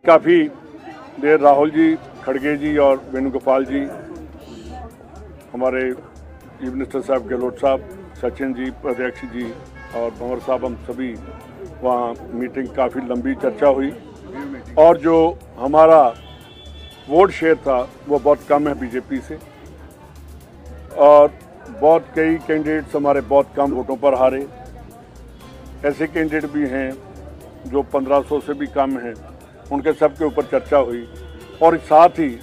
काफ़ी देर राहुल जी, खड़गे जी और वेणुगोपाल जी, हमारे चीफ मिनिस्टर साहब, गहलोत साहब, सचिन जी, अध्यक्ष जी और भंवर साहब, हम सभी वहाँ मीटिंग, काफ़ी लंबी चर्चा हुई। और जो हमारा वोट शेयर था वो बहुत कम है बीजेपी से, और बहुत कई कैंडिडेट्स हमारे बहुत कम वोटों पर हारे। ऐसे कैंडिडेट भी हैं जो 1500 से भी कम हैं, उनके सब के ऊपर चर्चा हुई। और साथ ही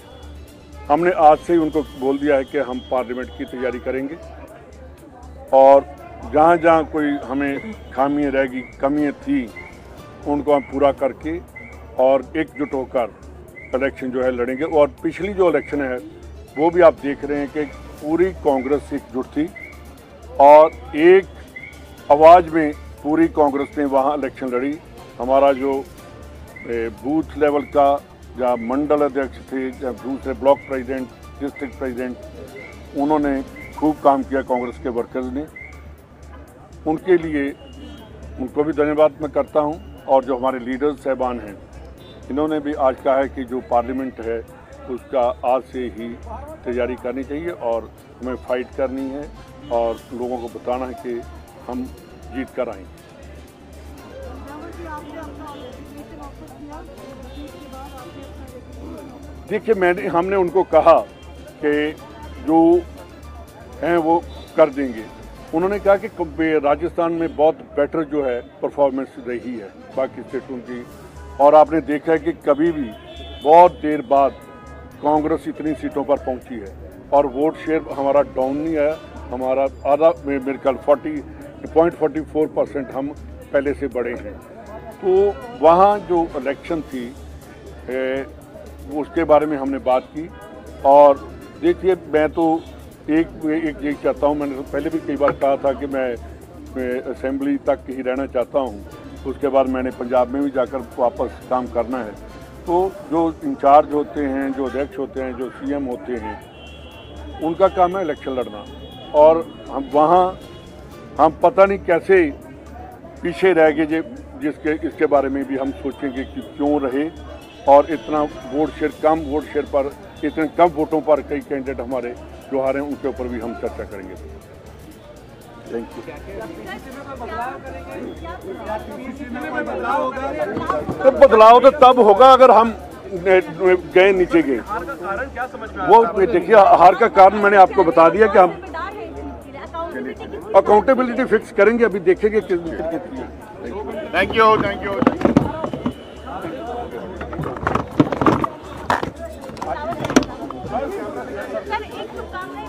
हमने आज से ही उनको बोल दिया है कि हम पार्लियामेंट की तैयारी करेंगे, और जहाँ जहाँ कोई हमें खामियाँ रहेगी, कमियाँ थी, उनको हम पूरा करके और एकजुट होकर इलेक्शन जो है लड़ेंगे। और पिछली जो इलेक्शन है वो भी आप देख रहे हैं कि पूरी कांग्रेस एकजुट थी और एक आवाज़ में पूरी कांग्रेस ने वहाँ इलेक्शन लड़ी। हमारा जो बूथ लेवल का या मंडल अध्यक्ष थे या दूसरे ब्लॉक प्रेसिडेंट, डिस्ट्रिक्ट प्रेसिडेंट, उन्होंने खूब काम किया कांग्रेस के वर्कर्स ने। उनके लिए उनको भी धन्यवाद मैं करता हूं। और जो हमारे लीडर्स साहबान हैं, इन्होंने भी आज कहा है कि जो पार्लियामेंट है उसका आज से ही तैयारी करनी चाहिए और हमें फाइट करनी है और लोगों को बताना है कि हम जीत कर आएंगे। देखिए, हमने उनको कहा कि जो हैं वो कर देंगे। उन्होंने कहा कि राजस्थान में बहुत बेटर जो है परफॉर्मेंस रही है बाकी स्टेटों की, और आपने देखा है कि कभी भी बहुत देर बाद कांग्रेस इतनी सीटों पर पहुंची है और वोट शेयर हमारा डाउन नहीं आया। हमारा आधा, मेरे ख्याल 40.44% हम पहले से बढ़े हैं। तो वहाँ जो इलेक्शन थी उसके बारे में हमने बात की। और देखिए, मैं तो एक यही चाहता हूँ, मैंने पहले भी कई बार कहा था कि मैं असेंबली तक ही रहना चाहता हूँ, उसके बाद मैंने पंजाब में भी जाकर वापस काम करना है। तो जो इंचार्ज होते हैं, जो अध्यक्ष होते हैं, जो सीएम होते हैं, उनका काम है इलेक्शन लड़ना। और हम वहाँ हम पता नहीं कैसे पीछे रह गए, इसके बारे में भी हम सोचेंगे कि क्यों रहे और इतना वोट शेयर पर, इतने कम वोटों पर कई कैंडिडेट हमारे जो हारे हैं, उनके ऊपर भी हम चर्चा करेंगे। Thank you. तो बदलाव तो तब होगा अगर हम गए, नीचे गए। वो देखिए, हार का कारण मैंने आपको बता दिया कि हम अकाउंटेबिलिटी फिक्स करेंगे, अभी देखेंगे कितनी। Thank you. सर, एक शुभकामनाएं